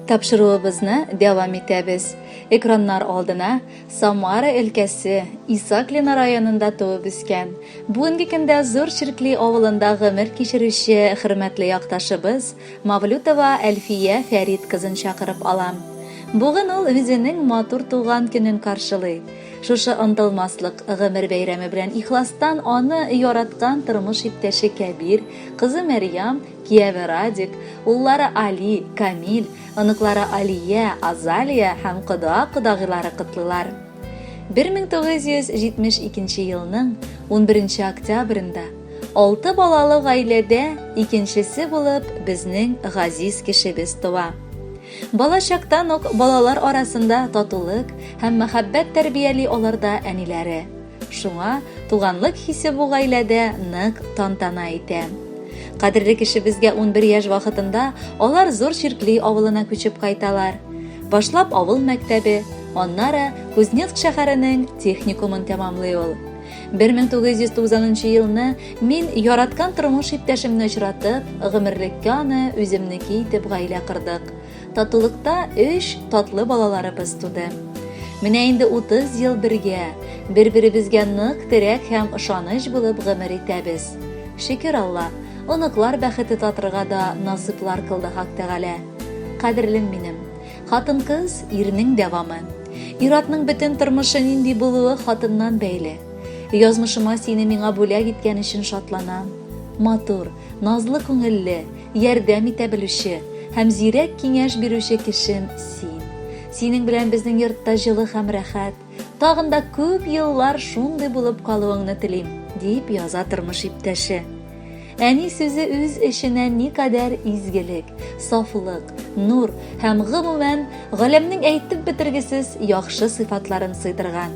Тапшыруыбызны дәвам итәбез. Экраннар алдына Самара өлкәсе Исаклина районында туып үскән. Бүгенге көндә Зур Чиркли авылында гомер кичерүче хөрмәтле якташыбыз Мавлютова Әлфия Фәрит кызын чакырып алам. Бүген ул үзенең матур туган көнен каршылый. Шушы онтылмаслык гомер бәйрәме белән ихластан аны яраткан тормыш иптәше Кәбир, кызы Мәрьям, кияве Радик, уллары Али, Камил, оныклары Алия, Азалия һәм кода-кодагылары котлылар. 1972 елның 11 октябрында 6 балалы гаиләдә икенчесе булып безнең газиз кешебез туа. Балачактан ук балалар арасында татулык һәм мәхәббәт тәрбияли аларда әниләре. Шуңа туганлык хисе бу гаиләдә нык тантана итә. Кадерле кешебезгә 11 яшь вакытында алар Зур Чиркли авылына күчеп кайталар. Башлап авыл мәктәбе, аннары Кузнецк шәһәренең техникумын тәмамлый ул. 1990 елны мин яраткан тормыш иптәшемне очратып, гомерлеккә аны үземнеке итеп гаилә кырдык. Татулыкта 3 татлы балаларыбыз туды. Менә инде 30 ел бергә, бер-беребезгә нык терәк һәм ышаныч булып гомер итәбез. Шөкер Алла, оныклар бәхете татырга да насыплар кылды Хак Тәгалә. Кадерлем минем, хатын-кыз ирнең дәвамы. Иратның бөтен тормышы нинди булуы хатыннан бәйле. Язмышыма сине миңа бүләк иткән өчен шатланам. Матур, назлы күңелле, ярдәм итә белүче һәм зирәк киңәш бирүче кешем син. Синең белән безнең йортта җылы һәм рәхәт, тагын да күп еллар шундый булып калуыңны телим, дип яза тормыш иптәше. Әни сүзе үз эшенә никадәр изгелек, сафлык, нур һәм гомумән галәмнең әйтеп бетергесез яхшы сыйфатларын сыйдырган.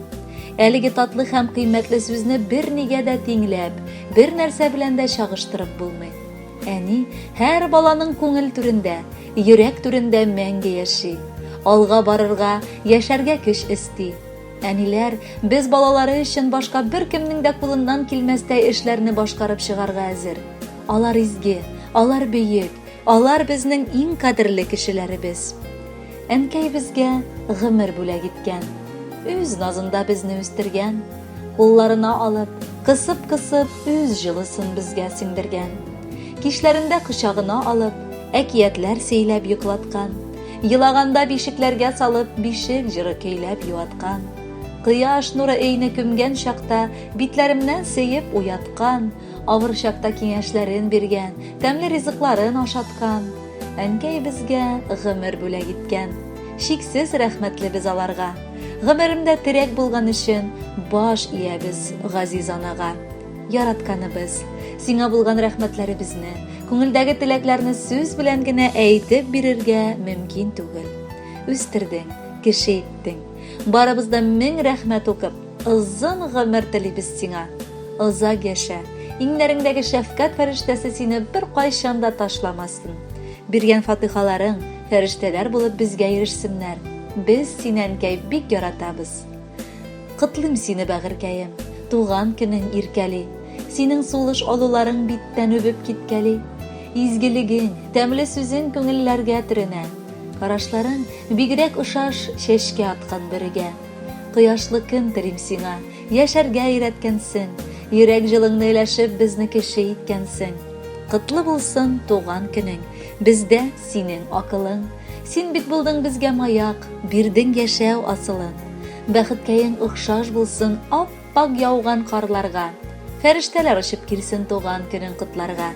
Әлеге татлы һәм кыйммәтле сүзне бер нигә дә тиңләп, бер нәрсә белән дә чагыштырып булмый. Әни һәр баланың күңел түрендә, йөрәк түрендә мәңге яши. Алга барырга, яшәргә көч исти. Әниләр без балалары өчен башка бер кемнең дә кулыннан килмәстәй эшләрне башкарып чыгарга әзер. Алар изге, алар бөек, алар безнең иң кадерле кешеләребез. Әнкәй безгә гомер бүләк иткән. Үз назында безне үстергән, кулларына алып, кысып-кысып үз җылысын безгә сеңдергән. Кишләрендә кочагына алып, әкиятләр сөйләп йоклаткан. Йылаганда бишекләргә салып, бишек җыры көйләп юаткан. Кояш нуры өйне күмгән чакта битләремнән сөеп уяткан. Авыр чакта киңәшләрен биргән, тәмле ризыкларын ашаткан. Әнкәй безгә гомер бүләк иткән. Шиксез рәхмәтле без аларга. Гомеремдә терәк булган өчен баш иябез газиз анага. Яратканыбыз, сиңа булган рәхмәтләребезне, күңелдәге теләкләрне сүз белән генә әйтеп бирергә мөмкин түгел. Үстердең, кеше иттең. Барыбызда 1000 рәхмәт укып, озын гомер телибез сиңа. Озак яшә, иңнәреңдәге шәфкать фәрештәсе сине бер кайчан да ташламасын. Биргән фатихаларың фәрештәләр булып безгә ирешсеннәр. Без синәнкәй бик яратабыз. Кытлым сине бәгыркәем, туган көнең иркәли. Синең сулыш алуларың биттән үбеп киткәли. Изгелегең, тәмле сүзең күңелләргә төренә. Карашларың бигрәк ошаш чәчкә аткан бергә. Кояшлы көн телим сиңа, яшәргә өйрәткәнсең. Йөрәк җылыңны өләшеп безне кеше иткәнсең. Кытлы булсын туган көнең, бездә синең акылың. Син бит булдың безгә маяк, бирдең яшәү асылын. Бәхеткәең охшаш булсын ап-пак яуган карларга. Фәрештәләр очып килсен туган көнең котларга.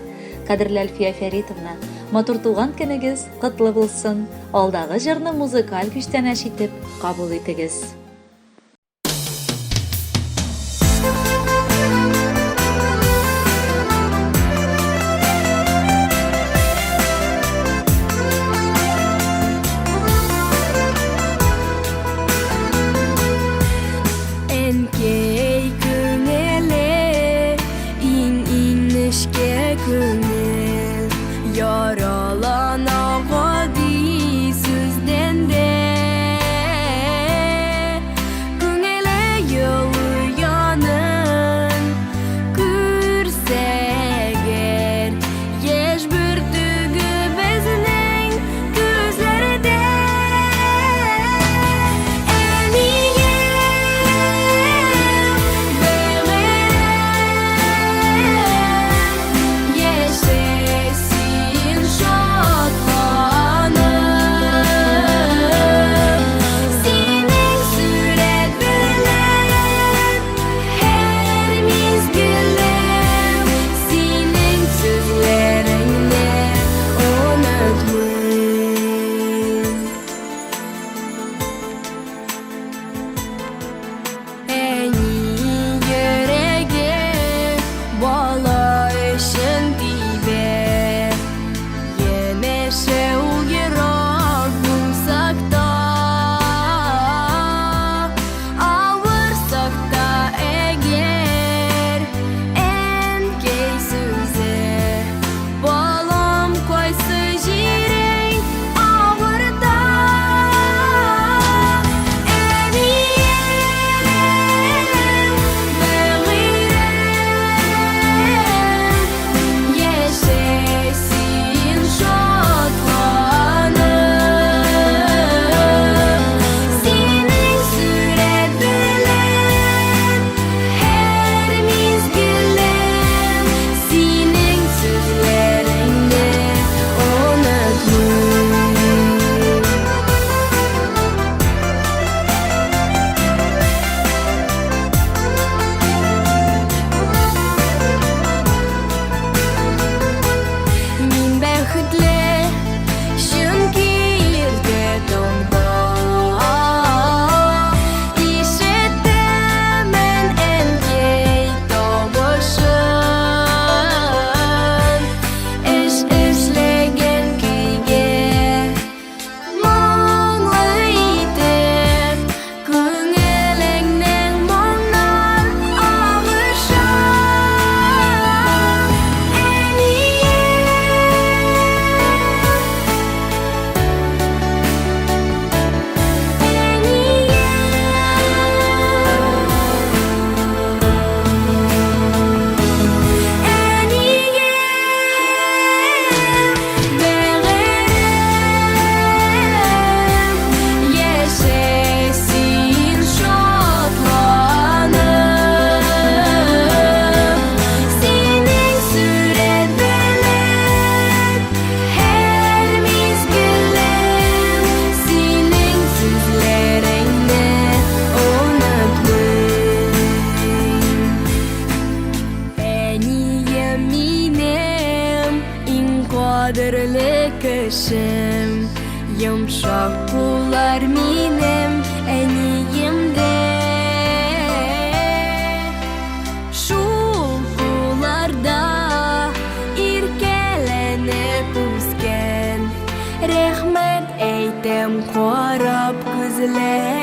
Кадерле Әлфия Фәритовна, матур туган көнегез котлы булсын. Алдагы җырны музыкаль күчтән ишетеп кабул итегез. Yaralana gadi sözden de Yaş bürtügü bezinin gözleri de көшін тибе Емеше ұлгерок бұлсақ та Ауырсақ та егер Әнкей сөзі Балам қойсы жирең ауырда Қадірлі кішім Йымшақ бұлар менім әнейімде Шул бұларда иркеленіп өскен Рәхмет әйтем қарап күзле